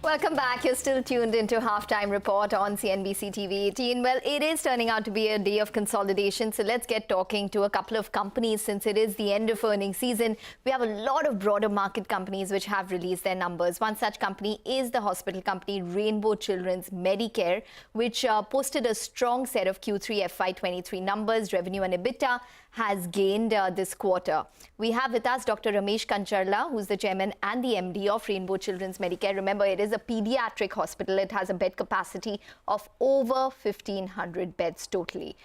Welcome back. You're still tuned into Halftime Report on CNBC TV 18. Well, it is turning out to be a day of consolidation. So let's get talking to a couple of companies since it is the end of earnings season. We have a lot of broader market companies which have released their numbers. One such company is the hospital company Rainbow Children's Medicare, which posted a strong set of Q3 FY23 numbers. Revenue and EBITDA has gained this quarter. We have with us Dr. Ramesh Kancharla, who's the chairman and the MD of Rainbow Children's Medicare. Remember, it is a pediatric hospital. It has a bed capacity of over 1,500 beds totally.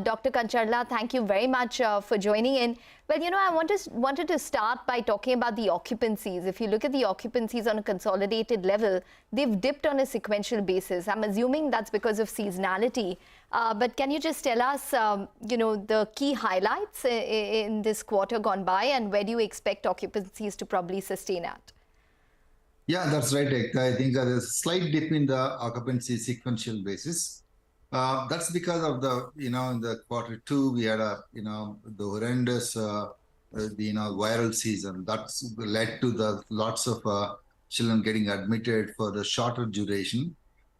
Dr. Kancharla, thank you very much for joining in. Well, you know, I wanted to start by talking about the occupancies. If you look at the occupancies on a consolidated level, they've dipped on a sequential basis. I'm assuming that's because of seasonality. But can you just tell us, the key highlights in this quarter gone by, and where do you expect occupancies to probably sustain at? Yeah, that's right, Ekta. I think there's a slight dip in the occupancy sequential basis. That's because of in the Q2, we had the horrendous, viral season. That's led to the lots of children getting admitted for the shorter duration.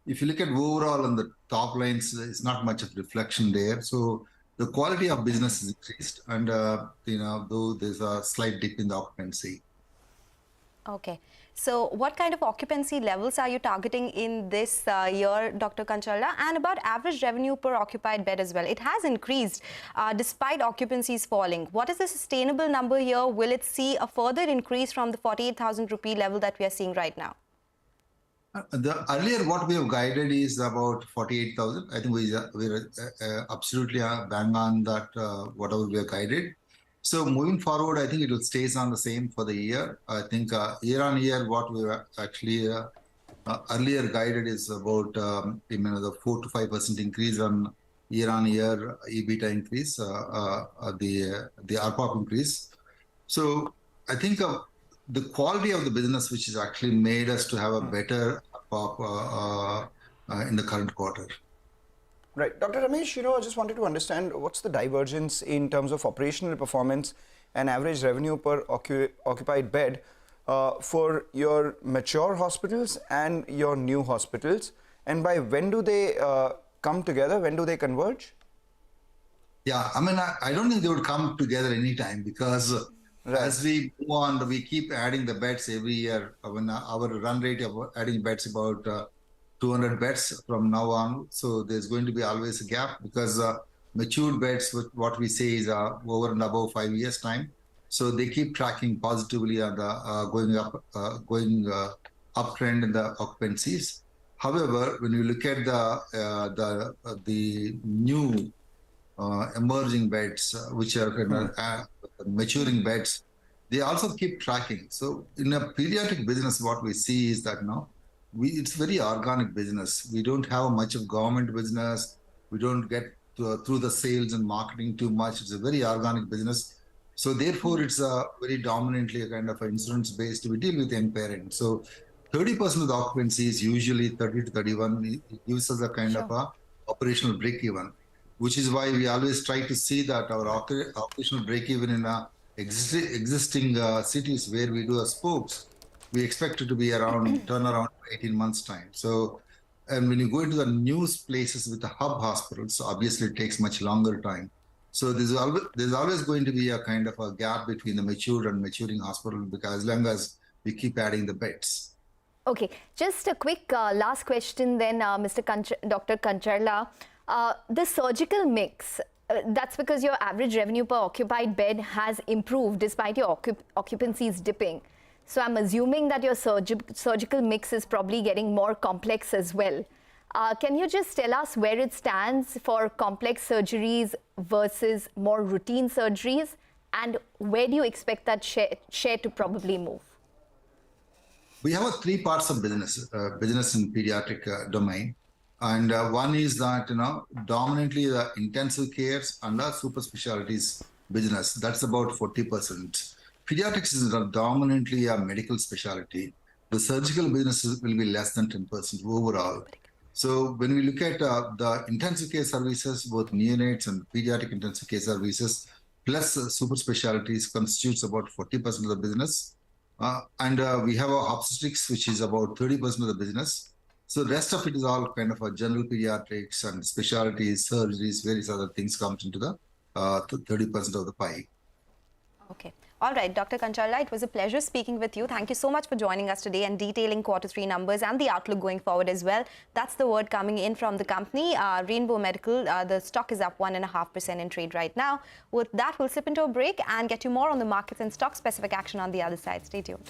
If you look at overall on the top lines, it's not much of reflection there. So the quality of business is increased, and though there's a slight dip in the occupancy. Okay. So what kind of occupancy levels are you targeting in this year, Dr. Kancharla? And about average revenue per occupied bed as well. It has increased despite occupancies falling. What is the sustainable number here? Will it see a further increase from the 48,000 rupee level that we are seeing right now? The earlier what we have guided is about 48,000. I think we're absolutely bang on that, whatever we have guided. So moving forward, I think it will stay on the same for the year. I think year on year, what we were actually earlier guided is about the 4 to 5% increase on year EBITDA increase, the ARPOB increase. So I think the quality of the business, which has actually made us to have a better ARPOB in the current quarter. Right. Dr. Ramesh, I just wanted to understand what's the divergence in terms of operational performance and average revenue per occupied bed for your mature hospitals and your new hospitals, and by when do they come together? When do they converge? Yeah, I mean, I don't think they would come together anytime because as we go on, we keep adding the beds every year. When our run rate of adding beds about 200 beds from now on. So there's going to be always a gap because matured beds, what we say is over and above 5 years time. So they keep tracking positively on the going uptrend in the occupancies. However, when you look at the new emerging beds, which are maturing beds, they also keep tracking. So in a pediatric business, what we see is that now, it's very organic business. We don't have much of government business. We don't get through the sales and marketing too much. It's a very organic business. So therefore, it's very dominantly a kind of insurance based. We deal with end parents. So 30% of the occupancy is usually 30 to 31. It gives us a kind of a operational break even, which is why we always try to see that our operational break even in existing cities where we do our spokes, we expect it to be around turnaround 18 months time. So, and when you go into the new places with the hub hospitals, obviously it takes much longer time. So there's always going to be a kind of a gap between the matured and maturing hospital because as long as we keep adding the beds. Okay, just a quick last question then, Dr. Kancharla. The surgical mix, that's because your average revenue per occupied bed has improved despite your occupancies dipping. So I'm assuming that your surgical mix is probably getting more complex as well. Can you just tell us where it stands for complex surgeries versus more routine surgeries, and where do you expect that share to probably move? We have three parts of business in pediatric domain. And one is that, dominantly the intensive cares and the super specialties business. That's about 40%. Pediatrics is dominantly a medical specialty. The surgical business will be less than 10% overall. So when we look at the intensive care services, both neonates and pediatric intensive care services, plus super specialties constitutes about 40% of the business. And we have our obstetrics, which is about 30% of the business. So the rest of it is all kind of a general pediatrics and specialties, surgeries, various other things comes into the 30% of the pie. Okay. All right, Dr. Kancharla, it was a pleasure speaking with you. Thank you so much for joining us today and detailing Q3 numbers and the outlook going forward as well. That's the word coming in from the company. Rainbow Medical, the stock is up 1.5% in trade right now. With that, we'll slip into a break and get you more on the markets and stock-specific action on the other side. Stay tuned.